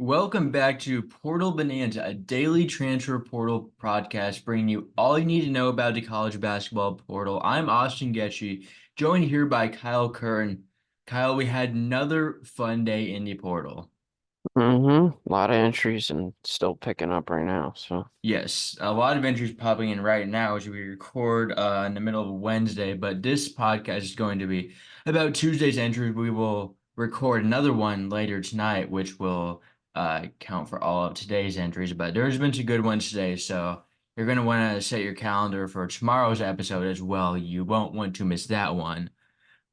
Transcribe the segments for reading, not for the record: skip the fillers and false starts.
Welcome back to Portal Bonanza, a daily transfer portal podcast bringing you all you need to know about the college basketball portal. I'm Austin Getchy, joined here by Kyle Kern. Kyle, we had another fun day in the portal. A lot of entries and still picking up right now. So Yes, a lot of entries popping in right now as we record in the middle of Wednesday, but this podcast is going to be about Tuesday's entries. We will record another one later tonight, which will count for all of today's entries. But there's been some good ones today, so you're going to want to set your calendar for tomorrow's episode as well. You won't want to miss that one.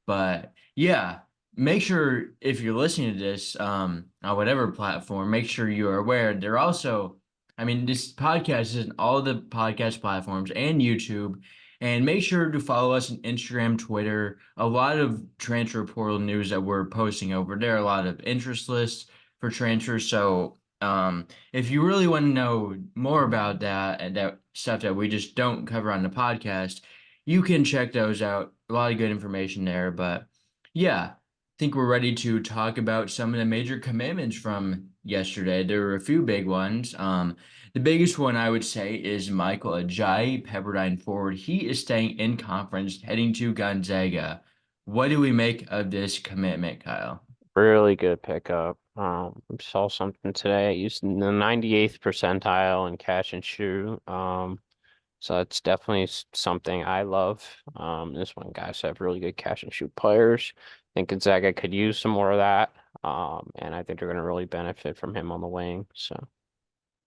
But yeah, make sure if you're listening to this on whatever platform, make sure you are aware. They're also, I mean, this podcast is in all the podcast platforms and YouTube. And make sure to follow us on Instagram, Twitter. A lot of transfer portal news that we're posting over there. A lot of interest lists for transfers. So if you really want to know more about that and that stuff that we just don't cover on the podcast, you can check those out. A lot of good information there. But yeah, I think we're ready to talk about some of the major commitments from yesterday. There were a few big ones. The biggest one I would say is Michael Ajayi, Pepperdine forward. He is staying in conference, heading to Gonzaga. What do we make of this commitment, Kyle? really good pickup. Saw something today. I used the 98th percentile in catch and shoot. So that's definitely something I love. This one guys have really good catch and shoot players. I think Gonzaga could use some more of that. And I think they're going to really benefit from him on the wing. So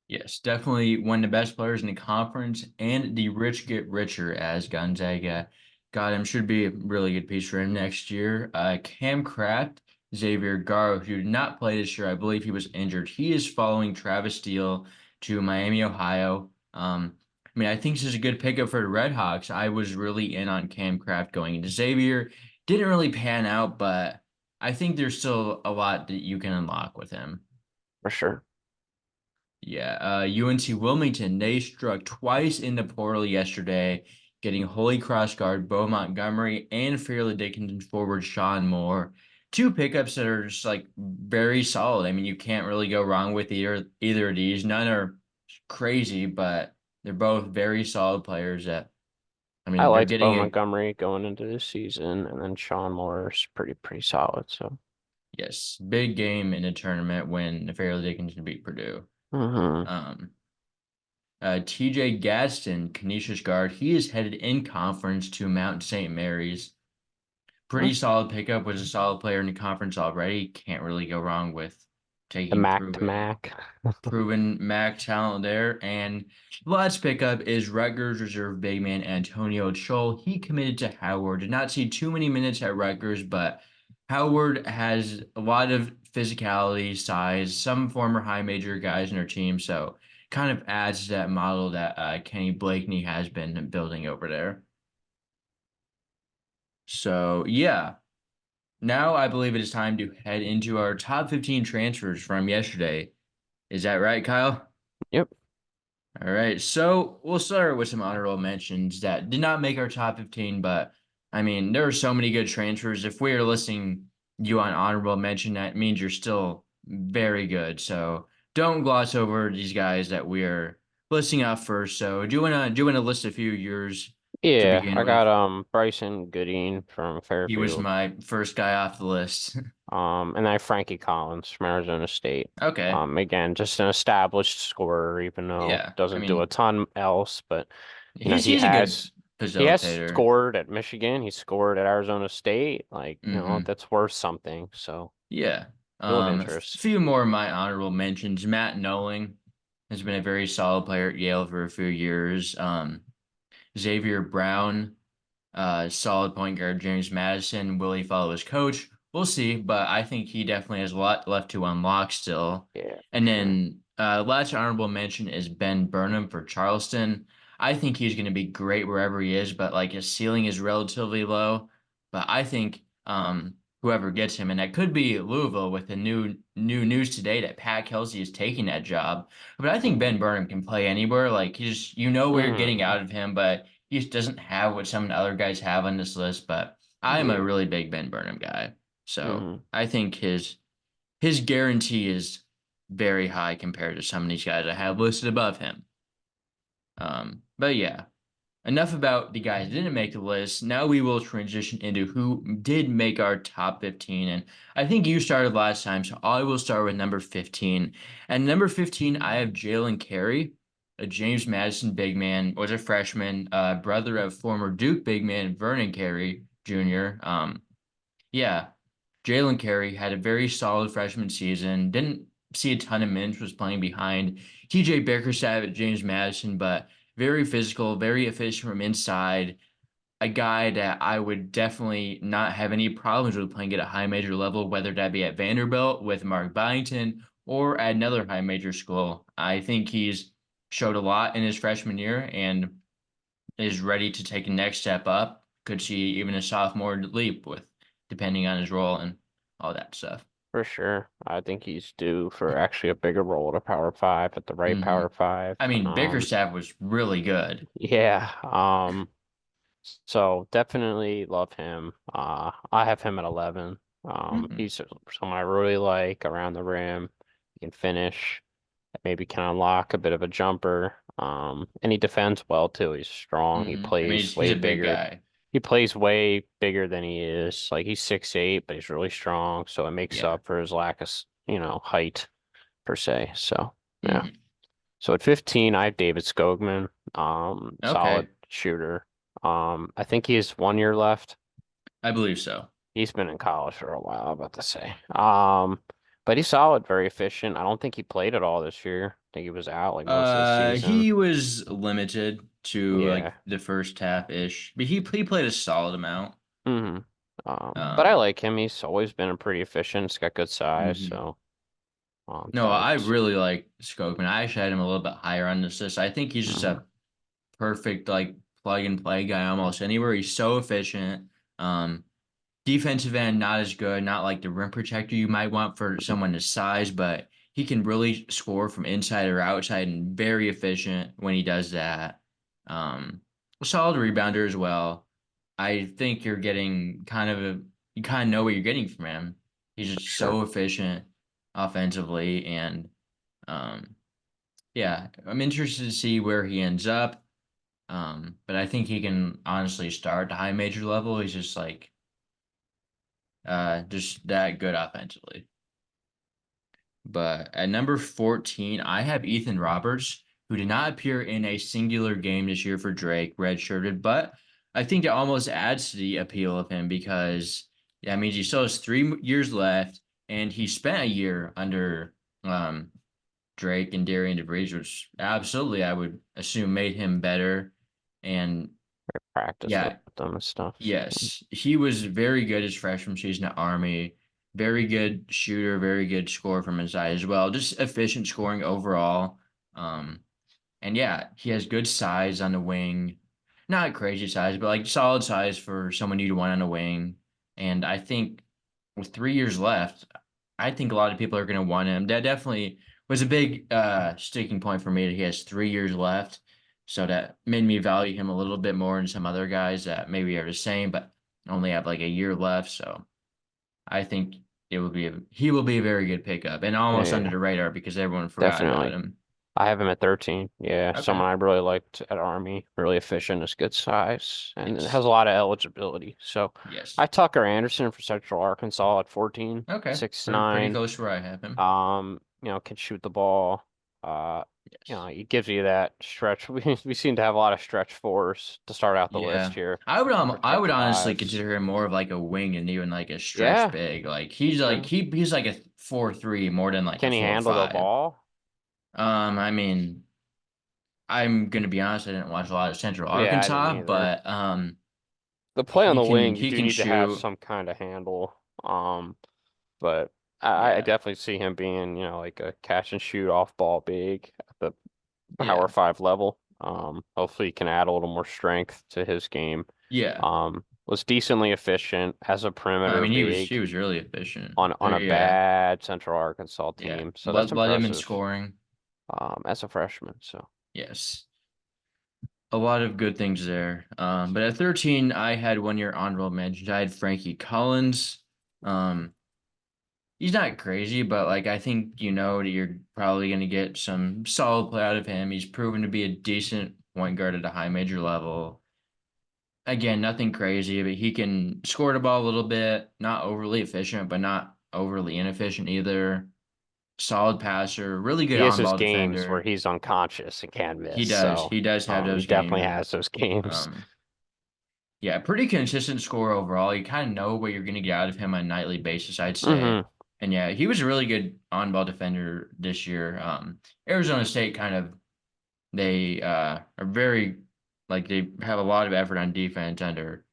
Yes, definitely one of the best players in the conference, and the rich get richer as Gonzaga got him. Should be a really good piece for him next year. Cam Kraft, Xavier Garro, who did not play this year, I believe he was injured. He is following Travis Steele to Miami, Ohio. I mean, I think this is a good pickup for the Red Hawks. I was really in on Cam Kraft going into Xavier. Didn't really pan out, but I think there's still a lot that you can unlock with him. for sure. Yeah, UNC Wilmington, they struck twice in the portal yesterday, getting Holy Cross guard Bo Montgomery and Fairleigh Dickinson forward Sean Moore. Two pickups that are just like very solid. I mean, you can't really go wrong with either of these. None are crazy, but they're both very solid players that I I mean, they're liked Bo getting a Montgomery going into this season, and then Sean Moore's pretty solid. So. yes, big game in a tournament when Fairleigh Dickinson beat Purdue. hmm Um, TJ Gadsden, Canisius guard, he is headed in conference to Mount St. Mary's. Pretty solid pickup, was a solid player in the conference already. Can't really go wrong with The taking Mac to Mac. proven Mac talent there. And the last pickup is Rutgers reserve big man Antonio Chol. He committed to Howard. Did not see too many minutes at Rutgers, but Howard has a lot of physicality, size, some former high major guys in their team. So kind of adds to that model that Kenny Blakeney has been building over there. So yeah, now I believe it is time to head into our top 15 transfers from yesterday. Is that right, Kyle? Yep. All right, so we'll start with some honorable mentions that did not make our top 15, but I mean, there are so many good transfers. If we are listing you on honorable mention, that means you're still very good. So don't gloss over these guys that we are listing off first. So do you wanna list a few of yours to Yeah, begin I with? got Bryson Goodine from He was Fairfield. my first guy off the list. And I have Frankie Collins from Arizona State. Okay. Again, just an established scorer, even though Yeah. I doesn't do a mean, ton else, but he's he he's a good has facilitator. scored at Michigan, he scored at Arizona State, like, Hmm. that's worth something. So Yeah. still of A interest. few more of my honorable mentions. Matt Knowling has been a very solid player at Yale for a few years. Xavier Brown, solid point guard. James Madison, will he follow his coach? We'll see, but I think he definitely has a lot left to unlock still. Yeah, for And sure. then last honorable mention is Ben Burnham for Charleston. I think he's going to be great wherever he is, but like his ceiling is relatively low. But I think whoever gets him, and that could be Louisville with the new news today that Pat Kelsey is taking that job. But I think Ben hmm Burnham can play anywhere. Like he's where you're hmm getting out of him, but he just doesn't have what some of the other guys have on this list. But I'm a Yeah. really big Ben Burnham guy, so hmm I think his guarantee is very high compared to some of these guys I have listed above him. But yeah, enough about the guys that didn't make the list. Now we will transition into who did make our top 15. And I think you started last time, so I will start with number 15. And number 15, I have Jalen Carey, a James Madison big man, was a freshman, brother of former Duke big man Vernon Carey Jr. Yeah, Jalen Carey had a very solid freshman season. Didn't see a ton of minutes, was playing behind TJ Bickerstaff at James Madison, but very physical, very efficient from inside. A guy that I would definitely not have any problems with playing at a high major level, whether that be at Vanderbilt with Mark Byington or at another high major school. I think he's showed a lot in his freshman year and is ready to take a next step up. Could see even a sophomore leap with depending on his role and all that stuff. For sure. I think he's due for actually a bigger role at a Power Five, at the right Hmm. Power Five. I mean, Bickerstaff was really good. Yeah. So definitely love him. I have him at 11. Hmm. He's someone I really like around the rim. He can finish, maybe can unlock a bit of a jumper. And he defends well too. He's strong. He I mean, plays he's way a big bigger. guy. He plays way bigger than he is. Like he's 6'8", but he's really strong, so it makes Yeah. up for his lack of, height per se. So yeah. Hmm. So at 15, I have David Skogman, solid Okay, shooter. I think he has 1 year left. I believe so. He's been in college for a while, I'm about to say. But he's solid, very efficient. I don't think he played at all this year. I think he was out like most of the season. He was limited to like Yeah. the first half ish, but he played a solid amount. hmm but I Um, like him. He's always been pretty efficient. He's got good size, mhm. so No, thought I it's really like Skopin. I actually had him a little bit higher on this list. I think he's just mhm, a perfect like plug and play guy almost anywhere. He's so efficient. Um, Defensive end, not as good, not like the rim protector you might want for someone his size, but he can really score from inside or outside and very efficient when he does that. Um, a solid rebounder as well. I think you're getting you kind of know what you're getting from him. He's just sure. so efficient offensively, and um, yeah, I'm interested to see where he ends up. But I think he can honestly start at the high major level. He's just that good offensively. But at number 14, I have Ethan Roberts, who did not appear in a singular game this year for Drake, redshirted, but I think it almost adds to the appeal of him because yeah, I mean he still has 3 years left, and he spent a year under um, Drake and Darian DeVries, which absolutely I would assume made him better. And Practice with yeah, them and stuff. yes, he was very good his freshman season at Army. Very good shooter, very good scorer from inside as well. Just efficient scoring overall. Um, and yeah, he has good size on the wing. Not crazy size, but like solid size for someone you'd want on the wing. And I think with 3 years left, I think a lot of people are going to want him. That definitely was a big sticking point for me that he has 3 years left. So that made me value him a little bit more than some other guys that maybe are the same, but only have like a year left. So I think he will be a very good pickup and almost under Yeah, the radar because everyone forgot about definitely. him. I have him at 13. Yeah, Okay. someone I really liked at Army. Really efficient, is good size, and it Yes. has a lot of eligibility. So Yes. I Tucker Anderson for Central Arkansas at 14, Okay. six Pretty nine. close to where I have him. Can shoot the ball. Uh, Yes. he gives you that stretch. We seem to have a lot of stretch fours to start out the list Yeah. here. I would Protect honestly fives. consider him more of like a wing and even like a stretch Yeah. big. Like Yeah. he's like a 4-3 more than like a Can he four handle the five. ball? I mean, I'm gonna be honest, I didn't watch a lot of Central Yeah, I didn't Arkansas, either. but The play on the wing, you he do can need to have shoot. some kind of handle. But I Yeah. definitely see him being, like a catch and shoot off ball big at the Power Yeah. Five level. Hopefully he can add a little more strength to his game. Yeah. Was decently efficient as a I perimeter mean, he big was really efficient. on a Yeah. bad Central Arkansas Yeah. team. So that's Let him in impressive. scoring. As a freshman. So Yes. A lot of good things there. But at 13, I had 1 year honorable mentions. I had Frankie Collins. Um, he's not crazy, but like I think you know that you're probably going to get some solid play out of him. He's proven to be a decent point guard at a high major level. Again, nothing crazy, but he can score the ball a little bit, not overly efficient, but not overly inefficient either. Solid passer, really good He has those on-ball games where defender. he's unconscious and can't miss. He does. So He does have he those definitely games. has those games. Um, yeah, pretty consistent score overall. You kind of know what you're going to get out of him on a nightly basis, I'd say. Hmm. And yeah, he was a really good on-ball defender this year. Arizona State kind of they are very like they have a lot of effort on defense under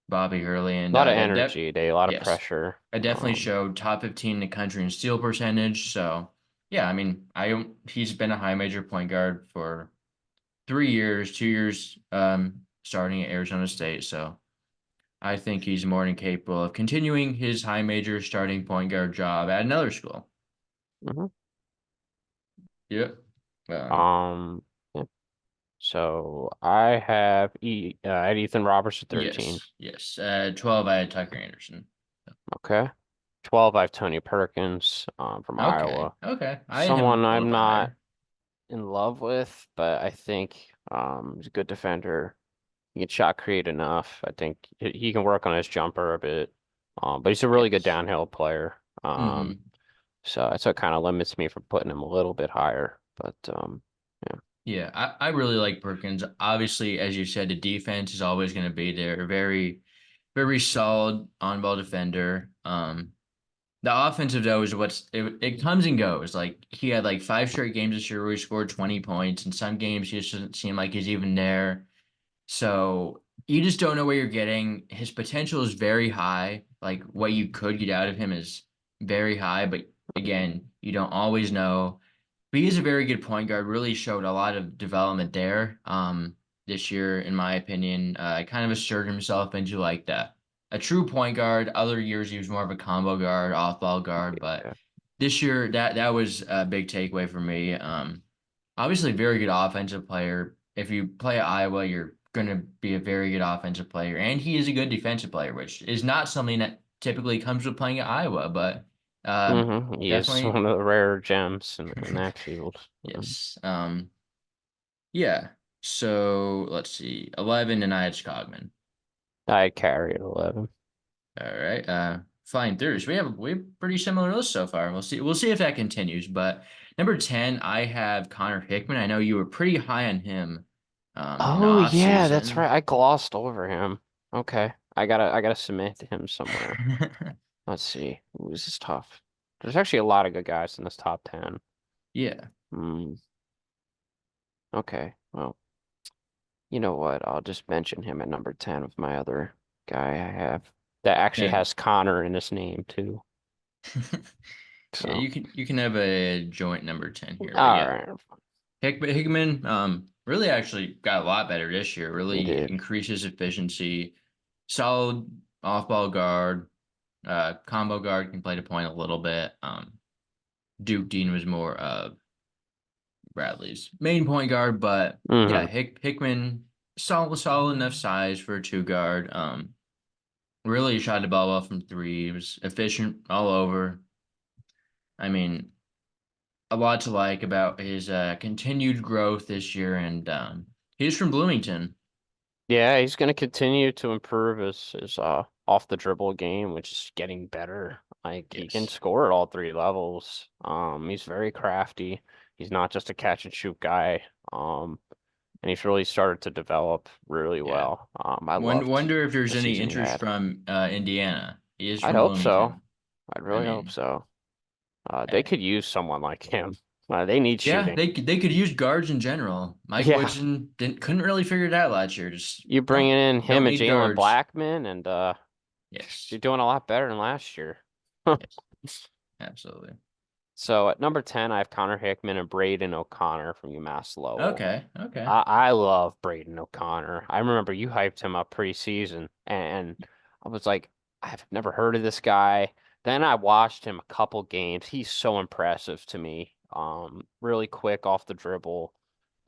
Bobby Hurley, A and lot of that energy. They a lot of yes, pressure. I definitely showed top 15 in the country in steal percentage. So yeah, I mean, I don't. He's been a high major point guard for 3 years, 2 years, starting at Arizona State. So I think he's more than capable of continuing his high major starting point guard job at another school. Hmm. Yep. Um, yeah. So I have I had Ethan Roberts at 13. Yes, yes. 12, I had Tucker Anderson. Okay. 12, I have Tony Perkins, from Okay, Iowa. okay. I had him Someone a little I'm bit not higher. in love with, but I think he's a good defender. He can shot create enough. I think he can work on his jumper a bit. But he's a really good Yes. downhill player. Mm-hmm. So that's what kind of limits me from putting him a little bit higher. But yeah. Yeah, I really like Perkins. Obviously, as you said, the defense is always going to be there. Very, very solid on-ball defender. The offensive though is it comes and goes. Like he had like 5 straight games this year where he scored 20 points, and some games he just doesn't seem like he's even there. So you just don't know what you're getting. His potential is very high. Like what you could get out of him is very high, but again, you don't always know. But he is a very good point guard. Really showed a lot of development there. This year, in my opinion, kind of asserted himself into like that a true point guard. Other years he was more of a combo guard, off ball guard, but Yeah. this year that was a big takeaway for me. Obviously, very good offensive player. If you play at Iowa, you're going to be a very good offensive player, and he is a good defensive player, which is not something that typically comes with playing at Iowa, but He is definitely one of the rare gems in that field. yes. Yeah. So let's see, 11, and I had Scogman. I carry at 11. All right. Flying through. So we have pretty similar list so far. We'll see if that continues. But number 10, I have Connor Hickman. I know you were pretty high on him in the Oh off yeah, that's season. right. I glossed over him. Okay. I gotta submit to him somewhere. Let's see. Ooh, this is tough. There's actually a lot of good guys in this top 10. Yeah. Hmm. Okay. Well, you know what? I'll just mention him at number 10 with my other guy I have that actually Yeah. has Connor in his name too. Yeah, So, you can have a joint number 10 here. But all yeah. right. Hickman really actually got a lot better this year. He Really did. increased his efficiency. Solid off-ball guard. Combo guard can play the point a little bit. Duke Dean was more of Bradley's main point guard, but yeah, Hmm. Hickman solid enough size for a two guard. Really shot the ball well from three. He was efficient all over. I mean, a lot to like about his continued growth this year, and he's from Bloomington. Yeah, he's going to continue to improve his off the dribble game, which is getting better. Like he can Yes. score at all three levels. He's very crafty. He's not just a catch and shoot guy. And he's really started to develop really Yeah. well. I loved Wonder if there's the any season he interest had. from Indiana. He is I'd from hope so. Bloomington. I'd I really hope mean, so. They eh, could use someone like him. They need yeah, shooting. they could use guards in general. Mike Yeah, Woodson couldn't really figure it out last year. Just you bring nope, in don't him and need Jalen guards. Blackman, and you're Yes, doing a lot better than last year. yes, absolutely. So at number 10, I have Connor Hickman and Braden O'Connor from UMass Lowell. Okay, okay. I love Braden O'Connor. I remember you hyped him up preseason, and I was like, I've never heard of this guy. Then I watched him a couple games. He's so impressive to me. Really quick off the dribble,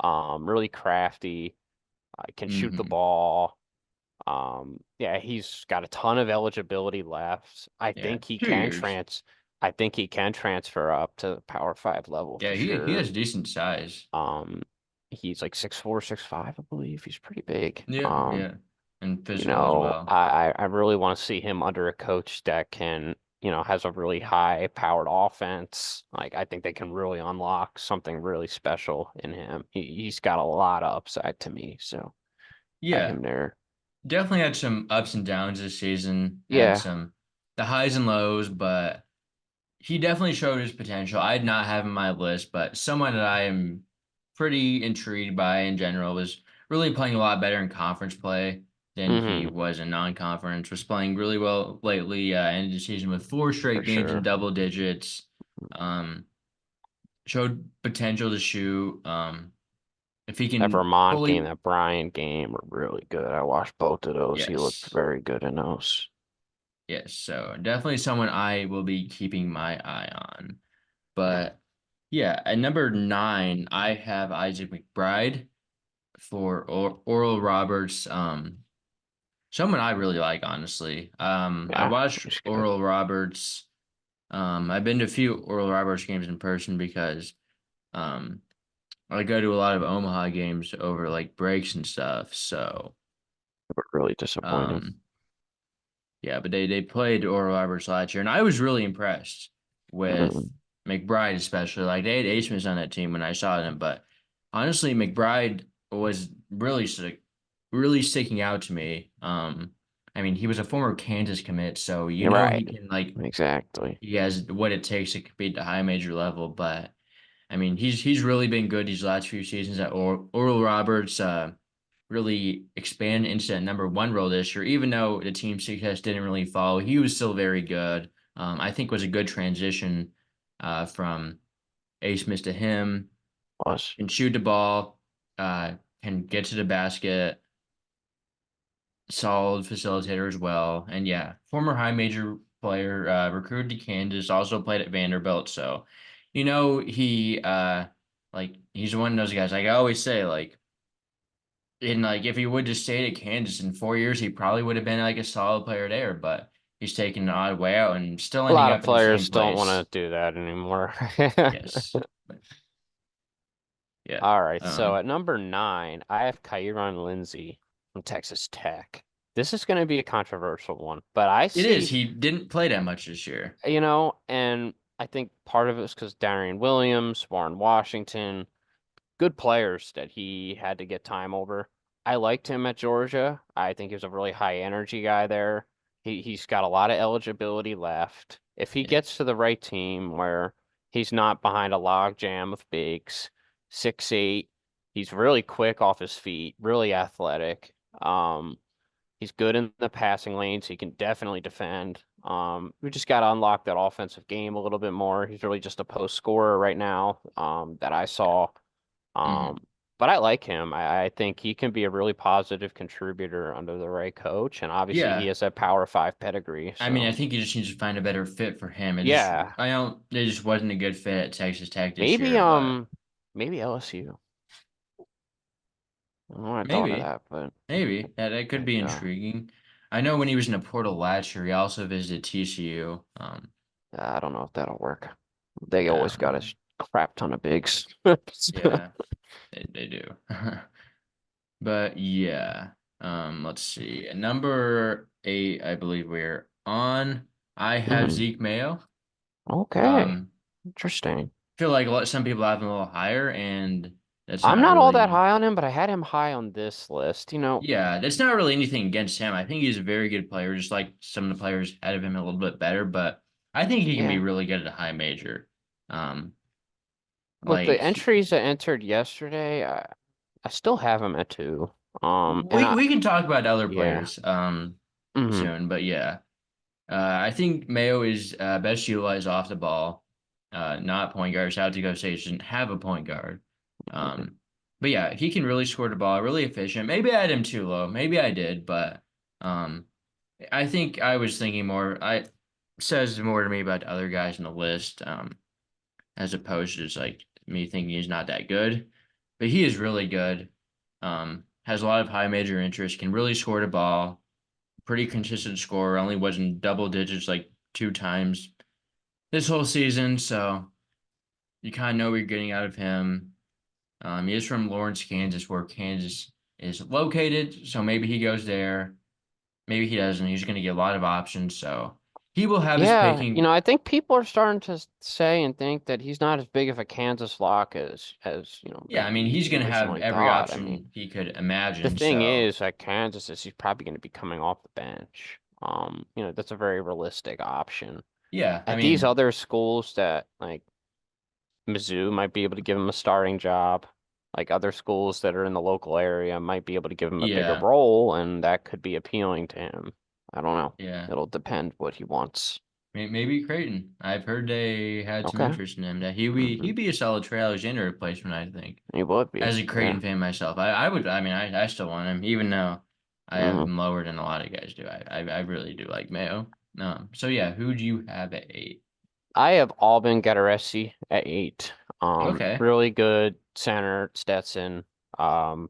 really crafty. Can shoot the Mm-hmm. ball. Yeah, he's got a ton of eligibility left. I Yeah, think he two can years. I think he can transfer up to the Power 5 level Yeah, for he sure. has decent size. Um, he's like 6'4", 6'5", I believe. He's pretty big. Yeah, yeah, and You physical as know, well. I really want to see him under a coach that can, has a really high powered offense. Like I think they can really unlock something really special in him. He's got a lot of upside to me, so I have Yeah, him there. definitely had some ups and downs this season. Had Yeah. some the highs and lows, but he definitely showed his potential. I did not have him on my list, but someone that I am pretty intrigued by in general was really playing a lot better in conference play than he Hmm. was in non-conference. Was playing really well lately. Ended the season with four For straight games in sure. double digits. Um, Showed potential to shoot. If he That can Vermont game, fully, that Bryant game were really good. I watched both of those. He looked yes, very good in those. yes. So definitely someone I will be keeping my eye on. But yeah, at number nine, I have Isaac McBride for Oral Roberts. Someone I really like, honestly. I Yeah, watched he's good. Oral Roberts. I've been to a few Oral Roberts games in person because um, I go to a lot of Omaha games over like breaks and stuff. So But really disappointing. um, yeah, but they played Oral Roberts last year, and I was really impressed with Mm, McBride, especially. Like they had A. Smith on that team when I saw them, but honestly, McBride was really sticking out to me. I mean, he was a former Kansas commit, so you you're know he right. can like Exactly. he has what it takes to compete at high major level. But I mean, he's really been good these last few seasons at Oral Roberts. Really expand into that number one role this year, even though the team success didn't really follow. He was still very good. I think was a good transition from A. Smith to him. Plus, Can shoot the ball, can get to the basket, solid facilitator as well. And yeah, former high major player, recruited to Kansas, also played at Vanderbilt. So, like he's one of those guys. Like I always say, if he would just stayed at Kansas in 4 years, he probably would have been like a solid player there. But he's taking an odd way out and still a ending lot of up in the same players don't want place. to do that anymore. Yes, but yeah. All right, so Um, at number 9, I have Kyron Lindsey from Texas Tech. This is going to be a controversial one, but I it is. see, He didn't play that much this year. and I think part of it is because Darian Williams, Warren Washington, good players that he had to get time over. I liked him at Georgia. I think he was a really high energy guy there. He's got a lot of eligibility left. If he Yeah. gets to the right team where he's not behind a log jam of bigs, 6'8", he's really quick off his feet, really athletic. He's good in the passing lanes. He can definitely defend. We just got to unlock that offensive game a little bit more. He's really just a post scorer right now, that I saw. Hmm. Um, but I like him. I think he can be a really positive contributor under the right coach, and obviously he Yeah. has that Power 5 pedigree. I mean, I So think he just needs to find a better fit for him. yeah, It just wasn't a good fit at Texas Tech this maybe year, but maybe LSU. I don't know, I thought of maybe, that, but maybe that could there be you go. intriguing. I know when he was in the portal last year, he also visited TCU. I don't know if that'll work. They I always don't got know. a crap ton of bigs. Yeah, they do. But yeah, let's see. At number eight, I believe we're on. I have Mhm. Zeke Mayo. Okay, Um, interesting. feel like some people have him a little higher, and that's I'm not not all that really. high on him, but I had him high on this list. Yeah, that's not really anything against him. I think he's a very good player, just like some of the players ahead of him a little bit better, but I think he can be Yeah. really good at a high major. Um, With the like entries that entered yesterday, I still have him at 2. And we can talk about other yeah. players Hmm. soon, but yeah. I think Mayo is best utilized off the ball, not point guard. South Dakota State doesn't have a point guard. Um, but yeah, he can really score the ball, really efficient. Maybe I had him too low. Maybe I did, but um, I think I was thinking more. I says more to me about the other guys in the list, as opposed to just like me thinking he's not that good. But he is really good. Has a lot of high major interest. Can really score the ball. Pretty consistent scorer. Only was in double digits like two times this whole season, so you kind of know what you're getting out of him. He is from Lawrence, Kansas, where Kansas is located, so maybe he goes there. Maybe he doesn't. He's going to get a lot of options, so he will have his Yeah, picking. I think people are starting to say and think that he's not as big of a Kansas lock as Yeah, I mean, he's we going to have originally every thought. I mean, option he could the imagine. thing So, is, at Kansas is he's probably going to be coming off the bench. That's a very realistic option. yeah, I At these mean, other schools that like Mizzou might be able to give him a starting job. Like other schools that are in the local area might be able to give him a bigger yeah, role, and that could be appealing to him. I don't know. yeah. It'll depend what he wants. Maybe Creighton. I've heard they had some Okay. interest in him. That he'd Hmm. be a solid Trey Alexander replacement, I think. He would be. As a Yeah. Creighton fan myself, I would. I mean, I still want him, even though I have Hmm. him lower than a lot of guys do. I really do like Mayo. So yeah, who do you have at 8? I have Alban Gadaresi at 8. Okay. Really good center, Stetson. Um,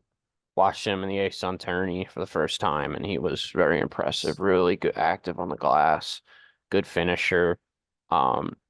Watched him in the A-Sun tourney for the first time, and he was very impressive. Really good, active on the glass, good finisher.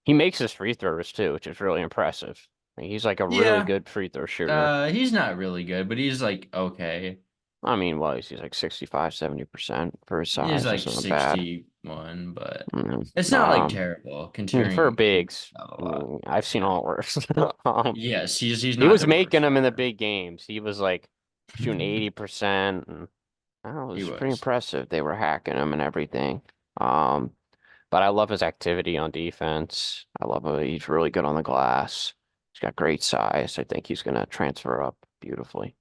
He makes his free throws too, which is really impressive. Like, he's like a really Yeah. good free throw shooter. He's not really good, but he's like okay. I mean, well, he's like 65, 70% for his He's size. That's like not bad. 61, but Mm, it's not like terrible for considering he's bigs, not a lot. I've seen Yeah. all worse. Um, Yes, he's he not was the making worst them in the player. big games. He was like shooting 80%, and I don't know, it He was pretty was. impressive. They were hacking him and everything. Um, but I love his activity on defense. I love he's really good on the glass. He's got great size. I think he's gonna transfer up beautifully.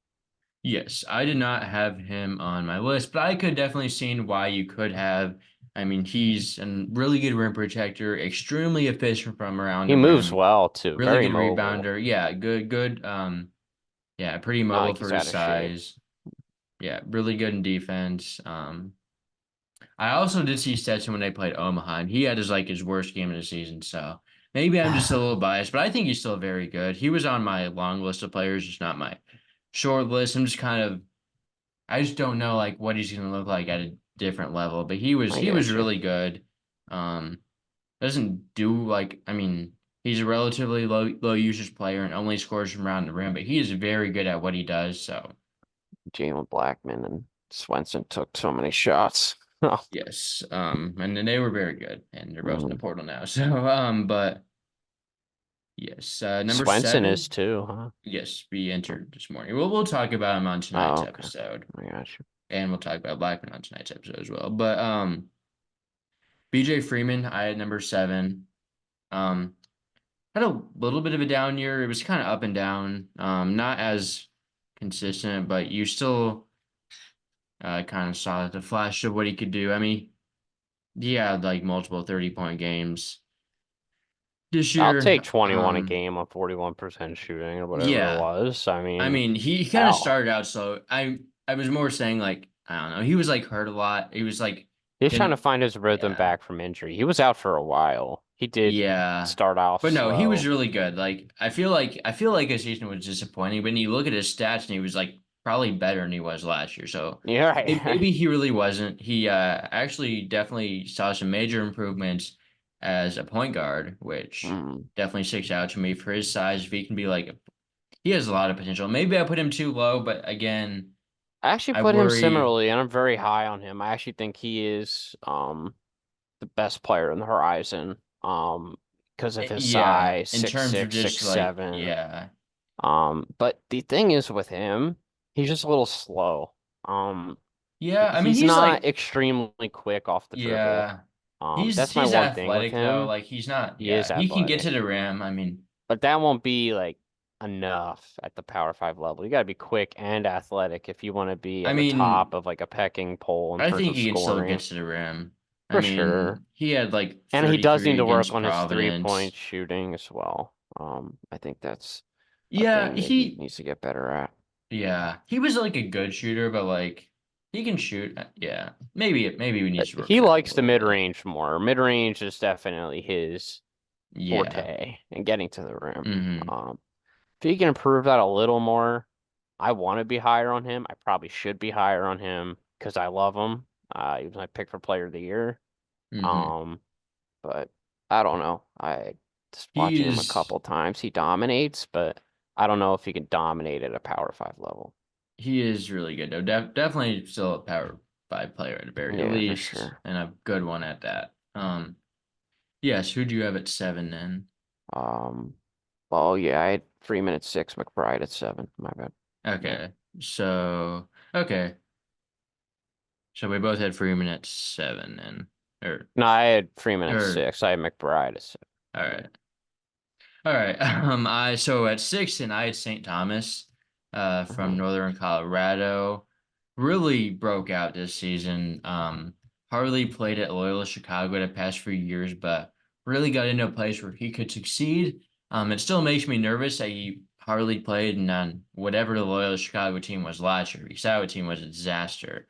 Yes, I did not have him on my list, but I could definitely see why you could have. I mean, he's a really good rim protector, extremely efficient from around He the moves rim, well too, really very good mobile. rebounder. Yeah, good. Yeah, pretty Not mobile like for he's his out of shape. size. Yeah, really good in defense. I also did see Stetson when they played Omaha, and he had his worst game of the season. So maybe I'm just a little biased, but I think he's still very good. He was on my long list of players, just not my short list. I just don't know like what he's gonna look like at a different level. But I he was get you. really good. Um, doesn't do like I mean he's a relatively low usage player and only scores from around the rim, but he is very good at what he does. So Jalen Blackman and Swenson took so many shots. Oh, yes, and then they were very good, and they're both in the mm. portal now. So but yes, number Swenson is 7. too, huh? Yes, we entered this morning. We'll talk about him on Oh, tonight's okay. episode, I got you. and we'll talk about Blackman on tonight's episode as well. But BJ Freeman, I had number 7. Um, had a little bit of a down year. It was kind of up and down. Not as consistent, but you still kind of saw the flash of what he could do. I mean, he had like multiple 30-point games this I'll year. take 21 a game on 41% shooting or whatever it Yeah. was. I I mean, mean, he kind of hell. started out slow. I was more saying like I don't know. He was like hurt a lot. He was like He's trying to didn't find his rhythm yeah. back from injury. He was out for a while. He did Yeah. start off But no, he was slow. really good. Like I feel like his season was disappointing, but when you look at his stats and he was like probably better than he was last year. So Yeah, right. maybe he really wasn't. He actually definitely saw some major improvements as a point guard, which Mm. definitely sticks out to me for his size. If he can be like he has a lot of potential. Maybe I put him too low, but again, I actually I put him worry. similarly, and I'm very high on him. I actually think he is the best player in the horizon. Because of his Yeah, size, in six terms of six, six just like, seven. yeah. But the thing is with him, he's just a little slow. Um, Yeah, I mean he's he's not like, extremely quick off the dribble. yeah. That's my He's one thing with athletic though. him. Like he's not, He is yeah. He can get to athletic, the rim. I mean, but that won't be like enough at the Power Five level. You got to be quick and athletic if you want to be I at the mean, top of like a pecking pole in I terms think of he can still get scoring, to the rim. I for sure. mean, he had like And he does 33 need to work against on his 3-point Providence. shooting as well. I think that's a Yeah, thing that he needs to get better at. he was like a good shooter, but like he can shoot. Yeah. Maybe we need to work He on that a likes the little bit. mid-range more. Mid-range is definitely his Yeah. forte and getting to the rim. Hmm. If he can improve that a little more, I want to be higher on him. I probably should be higher on him because I love him. He was my pick for player of the year. Hmm. Um, but I don't know. I just He watching him a is couple times. He dominates, but I don't know if he can dominate at a Power 5 level. he is really good though. Definitely still a Power 5 player at the very Yeah, for least, sure. and a good one at that. Yes, who do you have at 7 then? Um, well, yeah, I had Freeman at 6, McBride at 7. My bad. Yeah. Okay. So okay. So we both had Freeman at 7 and or No, I had Freeman at or 6. I had McBride at 7. all right. All right. I so at 6 and I had St. Thomas from Mhm. Northern Colorado. Really broke out this season. Hardly played at Loyola Chicago the past few years, but really got into a place where he could succeed. It still makes me nervous that he hardly played and on whatever the Loyola Chicago team was last year. Because that team was a disaster.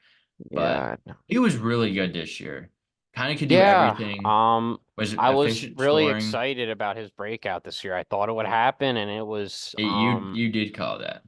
But Yeah. he was really good this year. Kind of could do Yeah. everything. Was I was efficient really scoring. excited about his breakout this year. I thought it would happen, and it was You did call that.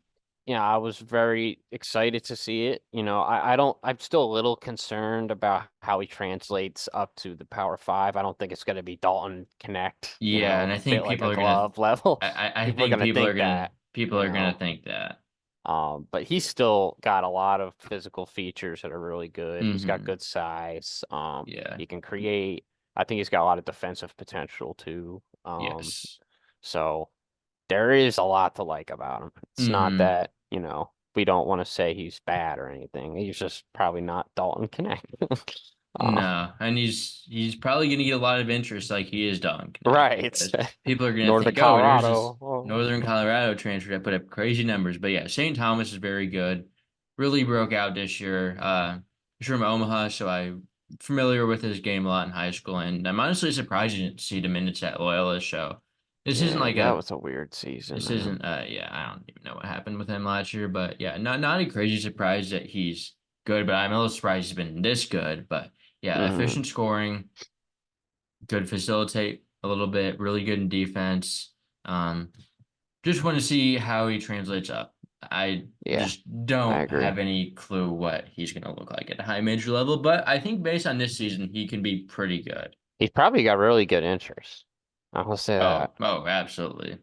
yeah, I was very excited to see it. I don't, I'm still a little concerned about how he translates up to the Power Five. I don't think it's going to be Dalton Connect, Yeah, and I think fit like people a are gonna. glove level. I People are think going to think that, people you are gonna know. think that. But he's still got a lot of physical features that are really good. He's got Hmm. good size. Yeah. He can create. I think he's got a lot of defensive potential too. Yes. So there is a lot to like about him. It's not Hmm. that, we don't want to say he's bad or anything. He's just probably not Dalton Connect. Uh, No, and he's probably gonna get a lot of interest like he is Don Connect right. because people are gonna Northern think, oh, there's this Colorado. Oh. Northern Colorado transfer that put up crazy numbers. But yeah, St. Thomas is very good. Really broke out this year. He's from Omaha, so I'm familiar with his game a lot in high school, and I'm honestly surprised you didn't see the minutes at Loyola. So this isn't Yeah, like that a was a weird season, this man. isn't yeah, I don't even know what happened with him last year, but yeah, not a crazy surprise that he's good, but I'm a little surprised he's been this good. But yeah, Hmm. efficient scoring, good facilitate a little bit, really good in defense. Um, just want to see how he translates up. I Yeah, just I don't agree. have any clue what he's going to look like at a high major level, but I think based on this season, he can be pretty good. He's probably got really good interest. I'll say that. Oh, absolutely.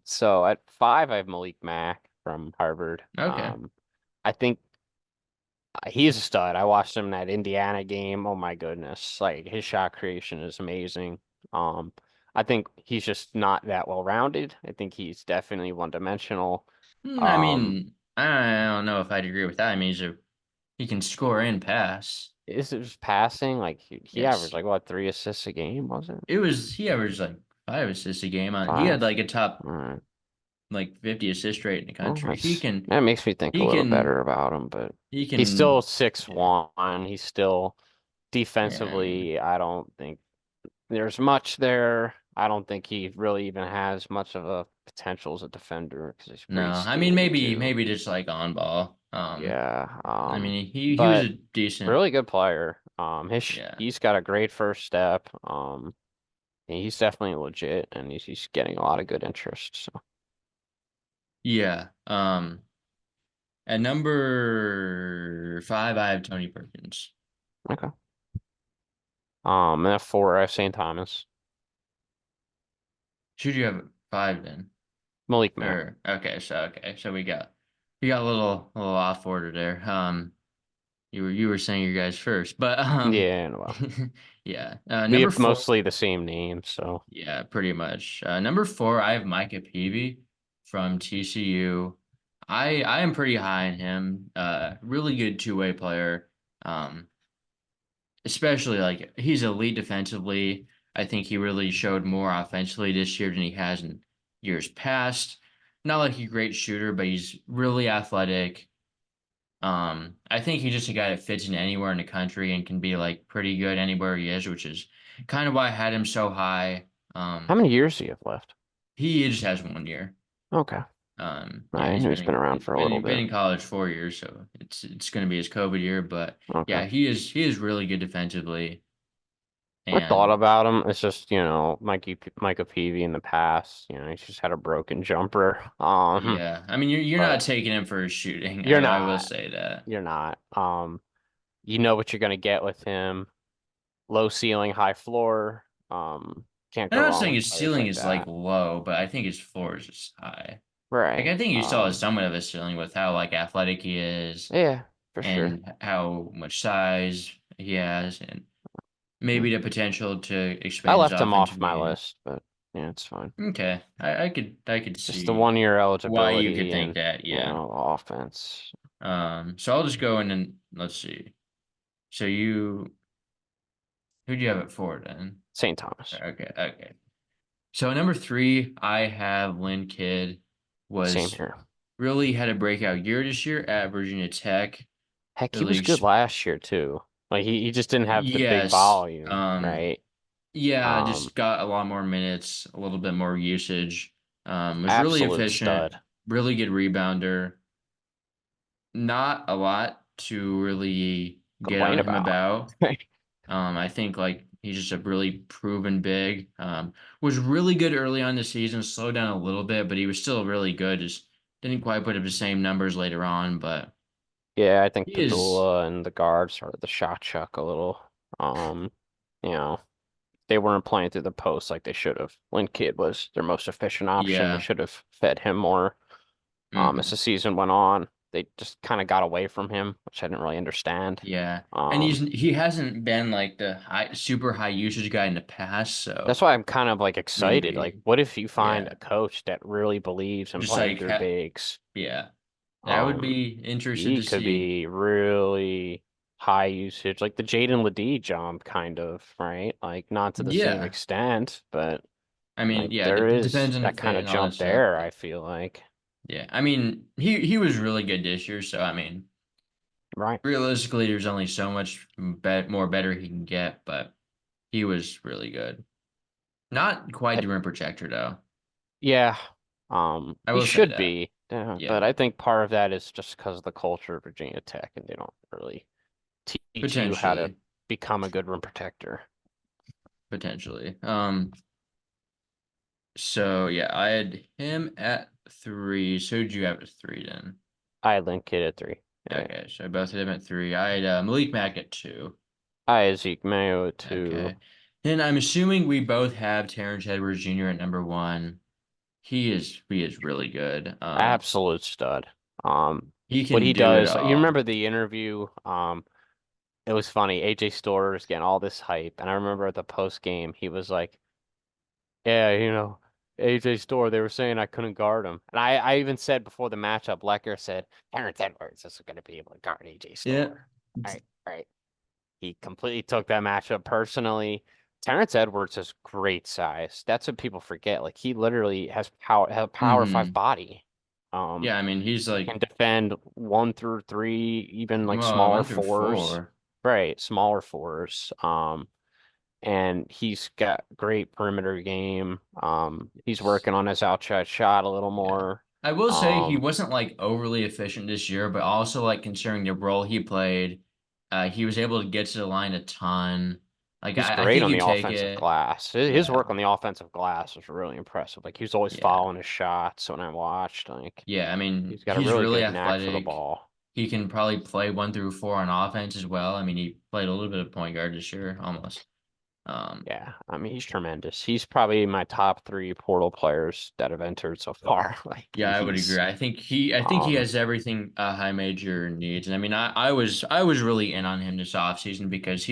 So at 5, I have Malik Mack from Harvard. Okay. I think he's a stud. I watched him in that Indiana game. Oh my goodness. Like his shot creation is amazing. Um, I think he's just not that well rounded. I think he's definitely one dimensional. I Um, mean, I don't know if I'd agree with that. I mean, he can score and pass. is it just passing? Like he averaged Yes. like what, 3 assists a game, was it? He averaged like 5 assists a game on he had 5. like a top All right. like 50 assist rate in the Well, country. that makes me think a He little can better about him, but he he's still can six yeah. one. He's still Yeah, I mean, defensively, I don't think there's much there. I don't think he really even has much of a potential as a defender because he's no. pretty I mean skinny too. maybe just like on ball. Yeah. I mean he was a But decent really good player. yeah. He's got a great first step. And he's definitely legit, and he's getting a lot of good interest. So Yeah. At number 5 I have Tony Perkins. okay. And at 4, I have St. Thomas, Should you have 5 then? Malik Mack. Or okay, so we got a little off order there. You were saying your guys first, but Yeah, well, yeah. we Number have 4, mostly the same name, so yeah, pretty much. Number 4, I have Micah Peavy from TCU. I am pretty high on him. Really good two-way player. Um, especially like he's elite defensively. I think he really showed more offensively this year than he has in years past. Not like a great shooter, but he's really athletic. I think he's just a guy that fits in anywhere in the country and can be like pretty good anywhere he is, which is kind of why I had him so high. how Um, many years do you have left? he just has 1 year. Okay. Yeah, I knew he's been around for a little been bit. in college 4 years, so it's going to be his COVID year. But Okay. yeah, he is really good defensively, I thought and about him. It's just, Micah Peavy in the past, he's just had a broken jumper. yeah, I mean you're not But taking him for his shooting. you're I will not. say that. You're not. You know what you're gonna get with him. low ceiling, high floor. Can't I'm go not wrong saying with his players ceiling like is like that. low, but I think his floor is just high. Like Right. I think he still has somewhat of a ceiling with how like athletic he is Yeah, for sure. and how much size he has and maybe the potential to I expand his left him off offensive my game. list, but yeah, it's fine. Okay. I could Just the see 1 year why you could eligibility think and that, yeah. the offense. So I'll just go in and let's see. So who do you have it for then? St. Thomas. Okay. So number three, I have Lynn Kidd Same was here. really had a breakout year this year at Virginia Tech. Heck, he Really, was good last year too. Like he just didn't have the big yes. volume, right? Yeah, Um, just got a lot more minutes, a little bit more usage. Was really Absolute efficient, stud. really good rebounder. Not a lot to really get Complain on him about. about. I think like he's just a really proven big. Was really good early on the season, slowed down a little bit, but he was still really good. Just didn't quite put up the same numbers later on, but Yeah, I think he is, Padula and the guards started the shot chuck a little. Um, you know, they weren't playing through the post like they should have. Lynn Kidd was their most efficient option. They yeah. should have fed him more. As hmm the season went on, they just kind of got away from him, which I didn't really understand. Yeah. And Um, he hasn't been like the super high usage guy in the past, so that's why I'm kind of like excited. Like, maybe, what if you find yeah. a coach that really believes in Just playing like through bigs? yeah. That would Um, be interesting he to could see. be really high usage, like the Jaden Ledee jump, kind of, right? Like not to the same Yeah. extent, but I mean, like yeah, there is depends on the that kind fit of and all that jump stuff. there, Yeah. I feel like. Yeah. I mean, he was really good this year, so I mean, Right. realistically, there's only so much more better he can get, but he was really good. Not quite I, the rim protector though. yeah. I He will say should that. be, Yeah, but I think part of that is just because of the culture of Virginia Tech, and they don't really teach you how to potentially, become a good rim protector. potentially. So yeah, I had him at three. So who'd you have at three then? I link it at 3. Yeah. Okay, so I both had him at three. I had Malik Mack at two. I Zeke Mayo at 2. Okay. Then I'm assuming we both have Terrence Edwards Jr. at number one. He is really good. Absolute stud. Um, He what can he do it does, you all. remember the interview? It was funny. AJ Storr was getting all this hype, and I remember at the post game, he was like, "Yeah, AJ Storr. They were saying I couldn't guard him." And I even said before the matchup, Lecker said, "Terrence Edwards is going to be able to guard AJ Yeah. Storr." All right. He completely took that matchup personally. Terrence Edwards has great size. That's what people forget. Like he literally has a power five hmm body. Um, Yeah, I mean he's like can defend 1 through 3, even like well, smaller one through fours. four. Right, smaller fours. And he's got great perimeter game. He's working on his outside shot a little Yeah. more. I will say he Um, wasn't like overly efficient this year, but also like considering the role he played, he was able to get to the line a ton. Like he's I great think on you the take offensive it. glass. His Yeah. work on the offensive glass was really impressive. Like he was always Yeah. following his shots when I watched. Like Yeah. I mean, he's got a he's really really good knack for the athletic. ball. He can probably play one through four on offense as well. I mean, he played a little bit of point guard this year, almost. Um, Yeah, I mean he's tremendous. He's probably my top 3 portal players that have entered so far. Like yeah, I would agree. I think he um has everything a high major needs. And I mean, I was really in on him this offseason because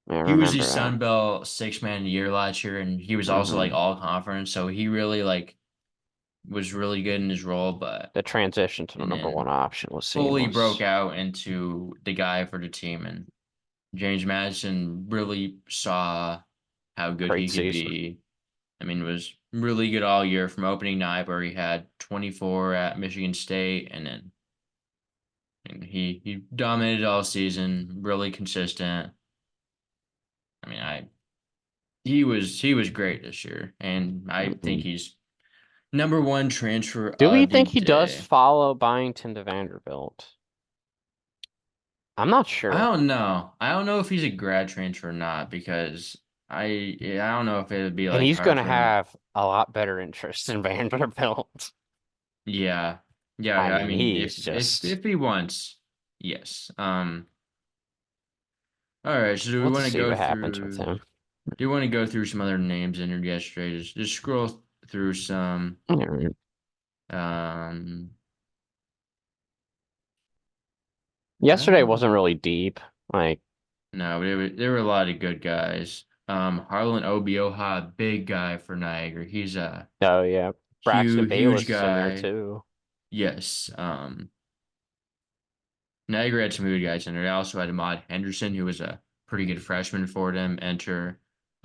I he was the remember that. Sun Belt six man of the year last year, and he was also like hmm all conference, so he really like was really good in his role, but The transition to the and number then one option was fully broke seamless. out into the guy for the team, and James Madison really saw how good Great he could season. be. I mean, was really good all year from opening night where he had 24 at Michigan State, and then and he dominated all season, really consistent. I mean, he was great this year, and I think hmm he's number one transfer Do we of the think he does day. follow Byington to Vanderbilt? I'm not I sure. don't know. I don't know if he's a grad transfer or not because I don't know if it would be And like he's hard going to for him. have a lot better interest in Vanderbilt. Yeah, yeah. I I mean, mean, he's if just he wants, yes. All right, so do we We'll want to see go what happens with through? him. Do you want to go through some other names entered yesterday? Just scroll through some. Yeah, Um, yesterday uh, wasn't really deep. Like, no, there were a lot of good guys. Harlan Obioha, big guy for Niagara. He's a oh yeah, Braxton huge Bayless is in there guy. too. Yes. Niagara had some good guys in there. They also had Ahmad Henderson, who was a pretty good freshman for them, enter.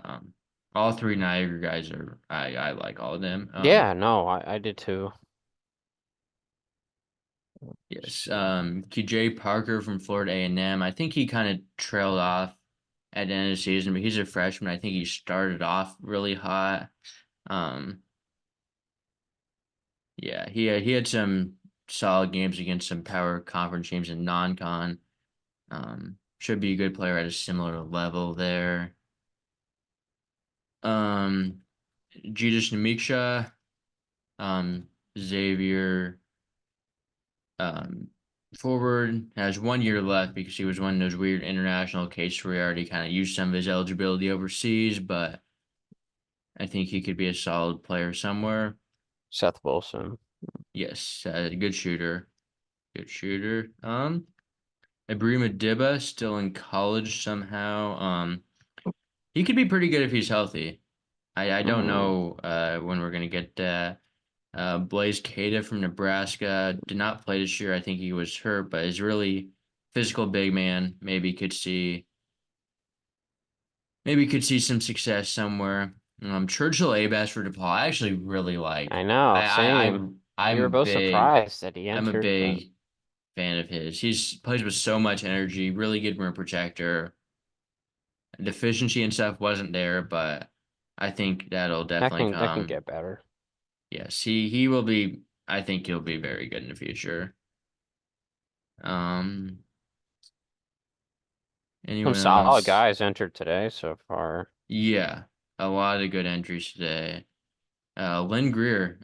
Um, all three Niagara guys are I like all of them. Yeah, no, I did too. Yes. KJ Parker from Florida A&M. I think he kind of trailed off at the end of the season, but he's a freshman. I think he started off really hot. Um, yeah, he had some solid games against some power conference teams and non-con. Should be a good player at a similar level there. Um, Judas Namiksha, um, Xavier, um, forward has 1 year left because he was one of those weird international cases where he already kind of used some of his eligibility overseas, but I think he could be a solid player somewhere. Seth Wilson. Yes, good shooter, good shooter. Ibrahim Adiba still in college somehow. He could be pretty good if he's healthy. I don't Mm, know when we're gonna get that. Blaze Cada from Nebraska did not play this year. I think he was hurt, but is really physical big man. Maybe could see some success somewhere. Churchill Abass for DePaul, I actually really like. I know, I I, same. I We were I'm both big. surprised that he I'm a entered, but big fan of his. He's plays with so much energy, really good rim protector. The efficiency and stuff wasn't there, but I think that'll definitely that can come. get better. Yes, he will be. I think he'll be very good in the future. Um, Some anyone solid else? guys entered today so far. Yeah, a lot of good entries today. Lynn Greer,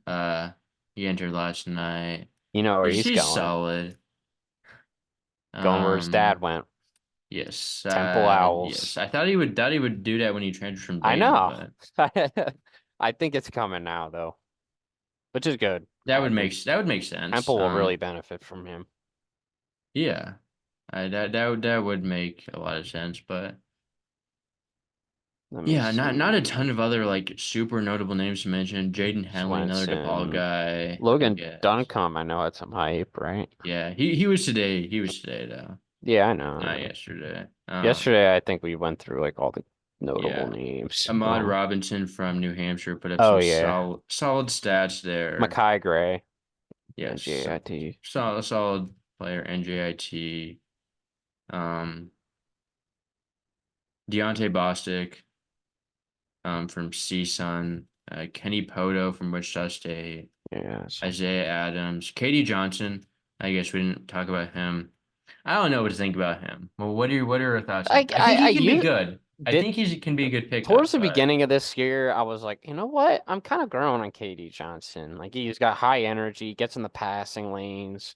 he entered last night. You know where he's He's going. solid. Going where his dad Um, went. yes, Temple yes. Owls. I thought he would do that when he transferred from I Dayton, know. but I think it's coming now though, which is good. I think that would make sense. Temple will really benefit from him. Yeah, that would make a lot of sense, but. Let me Yeah, not a ton see. of other like super notable names to mention. Jaden Henley, another DePaul Swenson. guy, I Logan guess. Duncombe, I know had some hype, right? Yeah, he was today. He was today though, Yeah, I know, I not know. yesterday. Yesterday I think we went through like all the notable Yeah, names. Ahmad Robinson from New Hampshire put up Oh some yeah. solid stats there. Makai Gray and Yes, JIT. solid player. NJIT. Um, Deontay Bostic, from CSUN. Kenny Poto from Wichita State. Yeah, so Isaiah Adams, Katie Johnson. I guess we didn't talk about him. I don't know what to think about him. Well, what are your thoughts on him? I think I he can be you good. I did think he can be a good towards pickup, the but beginning of this year, I was like, you know what? I'm kind of growing on KD Johnson. Like he's got high energy, gets in the passing lanes,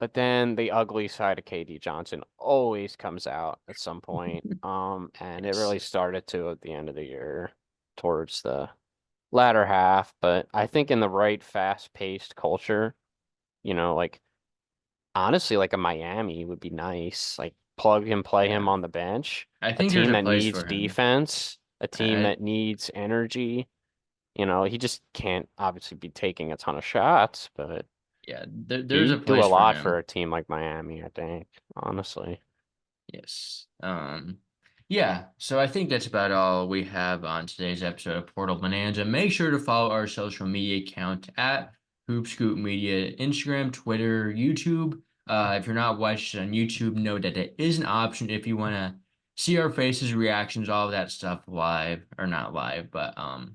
but then the ugly side of KD Johnson always comes out at some point. And it yes, really started to at the end of the year, towards the latter half. But I think in the right fast-paced culture, like honestly, like a Miami would be nice. Like plug him, play him yeah. on the bench. I A think there's team a that place needs for him. defense, a team I that needs energy. He just can't obviously be taking a ton of shots, but yeah, there's a he'd do a place for lot for him. a team like Miami, I think, honestly. Yes. Yeah, so I think that's about all we have on today's episode of Portal Bonanza. Make sure to follow our social media account at Hoop Scoop Media, Instagram, Twitter, YouTube. If you're not watching on YouTube, know that it is an option if you want to see our faces, reactions, all of that stuff live, or not live, but on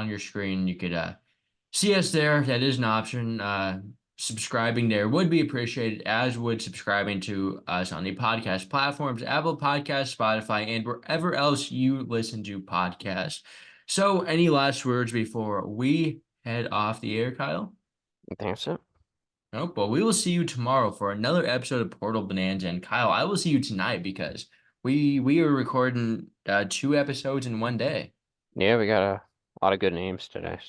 your screen. You could see us there. That is an option. Subscribing there would be appreciated, as would subscribing to us on the podcast platforms, Apple Podcasts, Spotify, and wherever else you listen to podcasts. So, any last words before we head off the air, Kyle? I think that's it. Nope. Well, we will see you tomorrow for another episode of Portal Bonanza. And Kyle, I will see you tonight because We were recording 2 episodes in one day. Yeah, we got a lot of good names today.